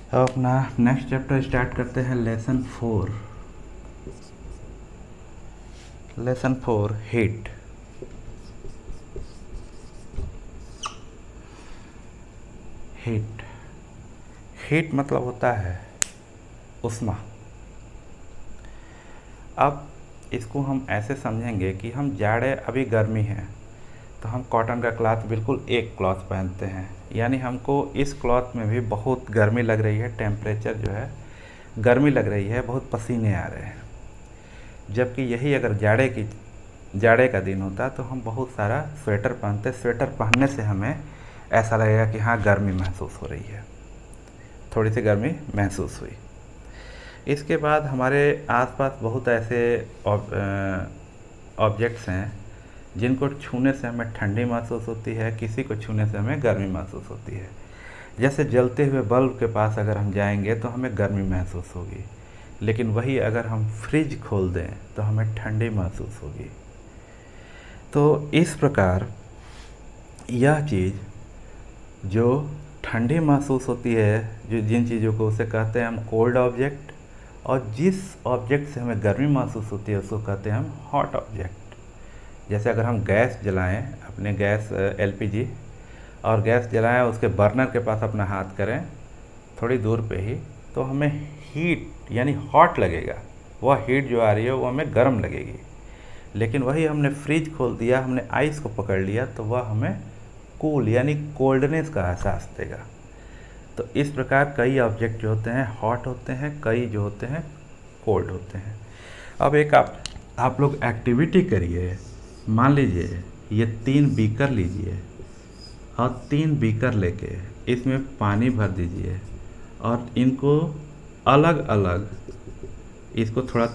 अब अपना next chapter start करते हैं। Lesson four heat. Heat heat मतलब होता है उष्मा। अब इसको हम ऐसे समझेंगे कि हम जाड़े, अभी गर्मी है तो हम कॉटन का क्लॉथ, बिल्कुल एक क्लॉथ पहनते हैं, यानी हमको इस क्लॉथ में भी बहुत गर्मी लग रही है, टेम्परेचर जो है गर्मी लग रही है, बहुत पसीने आ रहे हैं। जबकि यही अगर जाड़े का दिन होता तो हम बहुत सारा स्वेटर पहनते। स्वेटर पहनने से हमें ऐसा लगेगा कि हाँ गर्मी महसूस हो रही है, थोड़ी सी गर्मी महसूस हुई। इसके बाद हमारे आसपास बहुत ऐसे ऑब्जेक्ट्स हैं जिनको छूने से हमें ठंडी महसूस होती है, किसी को छूने से हमें गर्मी महसूस होती है। जैसे जलते हुए बल्ब के पास अगर हम जाएंगे तो हमें गर्मी महसूस होगी, लेकिन वही अगर हम फ्रिज खोल दें तो हमें ठंडी महसूस होगी। तो इस प्रकार यह चीज़ जो ठंडी महसूस होती है, जो जिन चीज़ों को उसे कहते हैं हम कोल्ड ऑब्जेक्ट, और जिस ऑब्जेक्ट से हमें गर्मी महसूस होती है उसको कहते हैं हम हॉट ऑब्जेक्ट। जैसे अगर हम गैस जलाएं, अपने गैस एलपीजी और गैस जलाएं, उसके बर्नर के पास अपना हाथ करें थोड़ी दूर पे ही, तो हमें हीट यानी हॉट लगेगा। वह हीट जो आ रही है वो हमें गर्म लगेगी। लेकिन वही हमने फ्रिज खोल दिया, हमने आइस को पकड़ लिया, तो वह हमें कूल यानी कोल्डनेस का एहसास देगा। तो इस प्रकार कई ऑब्जेक्ट जो होते हैं हॉट होते हैं, कई जो होते हैं कोल्ड होते हैं। अब एक आप लोग एक्टिविटी करिए। मान लीजिए ये 3 बीकर लीजिए और 3 बीकर लेके इसमें पानी भर दीजिए और इनको अलग अलग, इसको थोड़ा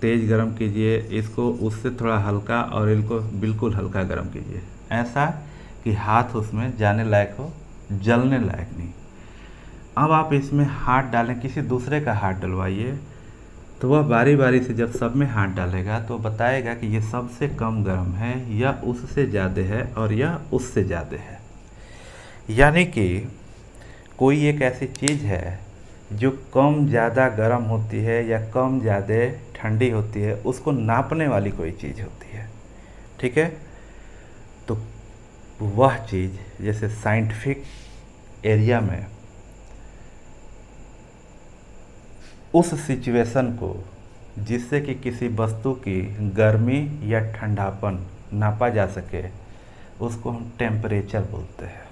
तेज़ गरम कीजिए, इसको उससे थोड़ा हल्का, और इनको बिल्कुल हल्का गरम कीजिए, ऐसा कि हाथ उसमें जाने लायक हो, जलने लायक नहीं। अब आप इसमें हाथ डालें, किसी दूसरे का हाथ डलवाइए, तो वह बारी बारी से जब सब में हाथ डालेगा तो बताएगा कि ये सबसे कम गर्म है, यह उससे ज़्यादा है और यह उससे ज़्यादा है। यानी कि कोई एक ऐसी चीज़ है जो कम ज़्यादा गर्म होती है या कम ज़्यादा ठंडी होती है, उसको नापने वाली कोई चीज़ होती है। ठीक है, तो वह चीज़ जैसे साइंटिफिक एरिया में उस सिचुएशन को, जिससे कि किसी वस्तु की गर्मी या ठंडापन नापा जा सके, उसको हम टेम्परेचर बोलते हैं।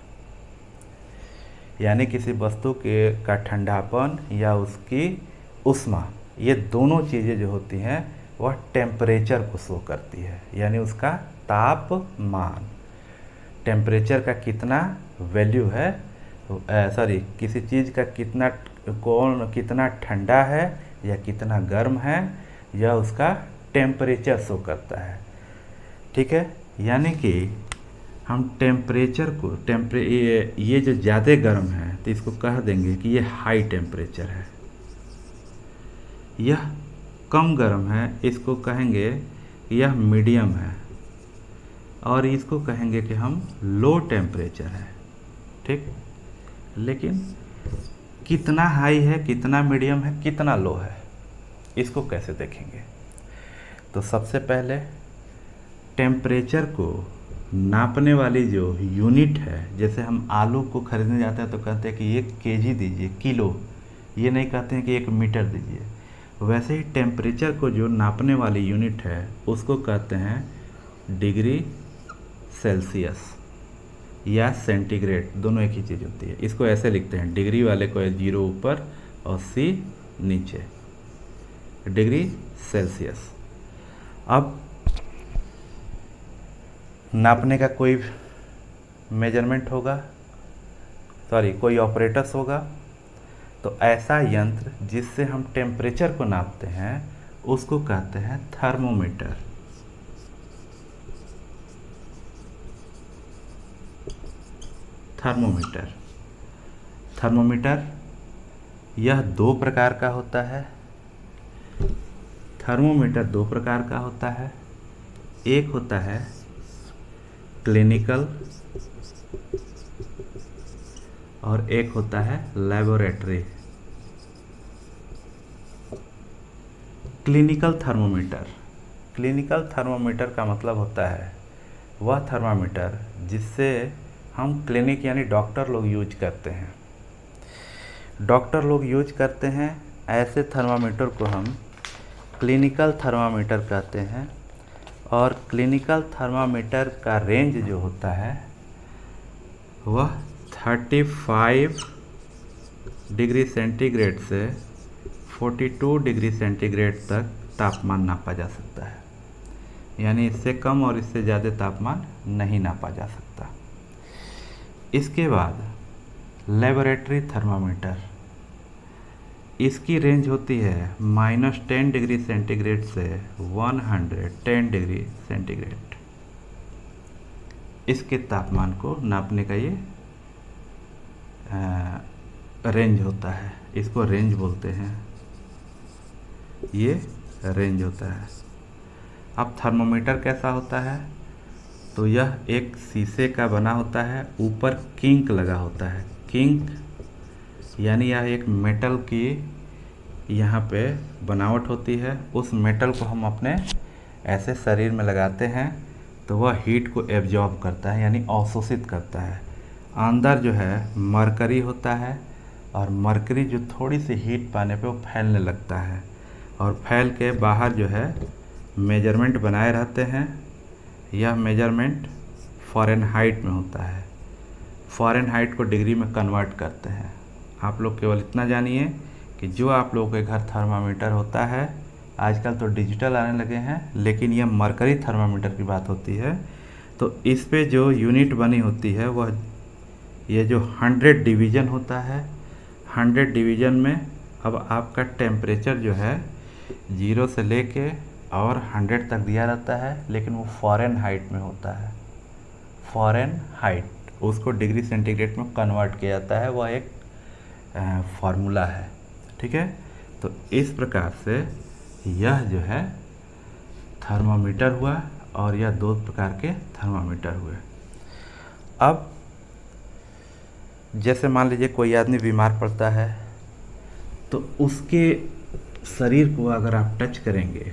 यानी किसी वस्तु के का ठंडापन या उसकी उष्मा, ये दोनों चीज़ें जो होती हैं वह टेम्परेचर को शो करती है, यानी उसका तापमान, टेम्परेचर का कितना वैल्यू है, किसी चीज़ का कितना ठंडा है या कितना गर्म है, यह उसका टेम्परेचर शो करता है। ठीक है, यानी कि हम टेम्परेचर को ये जो ज़्यादा गर्म है तो इसको कह देंगे कि ये हाई टेम्परेचर है। यह कम गर्म है, इसको कहेंगे कि यह मीडियम है, और इसको कहेंगे कि हम लो टेम्परेचर है। ठीक, लेकिन कितना हाई है, कितना मीडियम है, कितना लो है, इसको कैसे देखेंगे? तो सबसे पहले टेम्परेचर को नापने वाली जो यूनिट है, जैसे हम आलू को खरीदने जाते हैं तो कहते हैं कि 1 केजी दीजिए, किलो, ये नहीं कहते हैं कि 1 मीटर दीजिए। वैसे ही टेम्परेचर को जो नापने वाली यूनिट है उसको कहते हैं डिग्री सेल्सियस या सेंटीग्रेड, दोनों एक ही चीज़ होती है। इसको ऐसे लिखते हैं, डिग्री वाले को 0 ऊपर और C नीचे, डिग्री सेल्सियस। अब नापने का कोई मेजरमेंट होगा, कोई ऑपरेटर्स होगा, तो ऐसा यंत्र जिससे हम टेम्परेचर को नापते हैं उसको कहते हैं थर्मोमीटर। थर्मोमीटर थर्मोमीटर यह 2 प्रकार का होता है। थर्मोमीटर 2 प्रकार का होता है। एक होता है क्लिनिकल और एक होता है laboratory. Clinical thermometer. Clinical thermometer का मतलब होता है वह थर्मामीटर जिससे हम क्लिनिक यानी डॉक्टर लोग यूज करते हैं। डॉक्टर लोग यूज करते हैं ऐसे थर्मामीटर को हम क्लिनिकल थर्मामीटर कहते हैं। और क्लिनिकल थर्मामीटर का रेंज जो होता है वह 35 डिग्री सेंटीग्रेड से 42 डिग्री सेंटीग्रेड तक तापमान नापा जा सकता है, यानी इससे कम और इससे ज़्यादा तापमान नहीं नापा जा सकता। इसके बाद लेबोरेटरी थर्मामीटर, इसकी रेंज होती है -10 डिग्री सेंटीग्रेड से 110 डिग्री सेंटीग्रेड। इसके तापमान को नापने का ये रेंज होता है, इसको रेंज बोलते हैं, ये रेंज होता है। अब थर्मोमीटर कैसा होता है, तो यह एक शीशे का बना होता है, ऊपर किंक लगा होता है। किंक यानी यह एक मेटल की यहाँ पे बनावट होती है। उस मेटल को हम अपने ऐसे शरीर में लगाते हैं तो वह हीट को एब्जॉर्ब करता है, यानी अवशोषित करता है। अंदर जो है मरकरी होता है और मरकरी जो थोड़ी सी हीट पाने पे वो फैलने लगता है और फैल के बाहर जो है मेजरमेंट बनाए रहते हैं। यह मेजरमेंट फ़ारेनहाइट में होता है। फ़ारेनहाइट को डिग्री में कन्वर्ट करते हैं। आप लोग केवल इतना जानिए कि जो आप लोगों के घर थर्मामीटर होता है, आजकल तो डिजिटल आने लगे हैं, लेकिन यह मरकरी थर्मामीटर की बात होती है, तो इस पे जो यूनिट बनी होती है वह ये जो 100 डिवीज़न होता है, 100 डिवीज़न में अब आपका टेम्परेचर जो है 0 से लेके और 100 तक दिया रहता है, लेकिन वो फ़ारेनहाइट में होता है। फ़ारेनहाइट, उसको डिग्री सेंटीग्रेड में कन्वर्ट किया जाता है, वह एक फार्मूला है। ठीक है, तो इस प्रकार से यह जो है थर्मामीटर हुआ और यह दो प्रकार के थर्मामीटर हुए। अब जैसे मान लीजिए कोई आदमी बीमार पड़ता है तो उसके शरीर को अगर आप टच करेंगे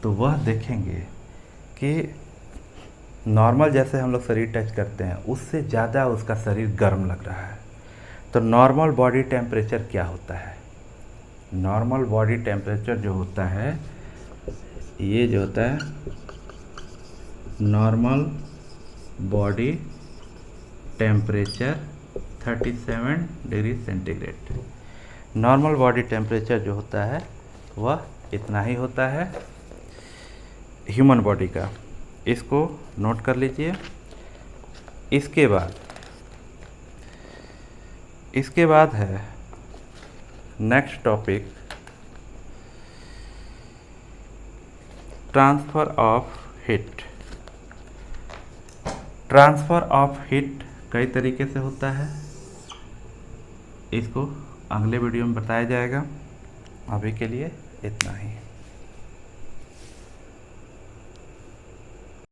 तो वह देखेंगे कि नॉर्मल जैसे हम लोग शरीर टच करते हैं उससे ज़्यादा उसका शरीर गर्म लग रहा है। तो नॉर्मल बॉडी टेम्परेचर क्या होता है? नॉर्मल बॉडी टेम्परेचर जो होता है, ये जो होता है normal body temperature 37 degree centigrade. Normal body temperature जो होता है वह इतना ही होता है ह्यूमन बॉडी का। इसको नोट कर लीजिए। इसके बाद है next topic, transfer of heat. Transfer of heat कई तरीके से होता है, इसको अगले वीडियो में बताया जाएगा। अभी के लिए इतना ही।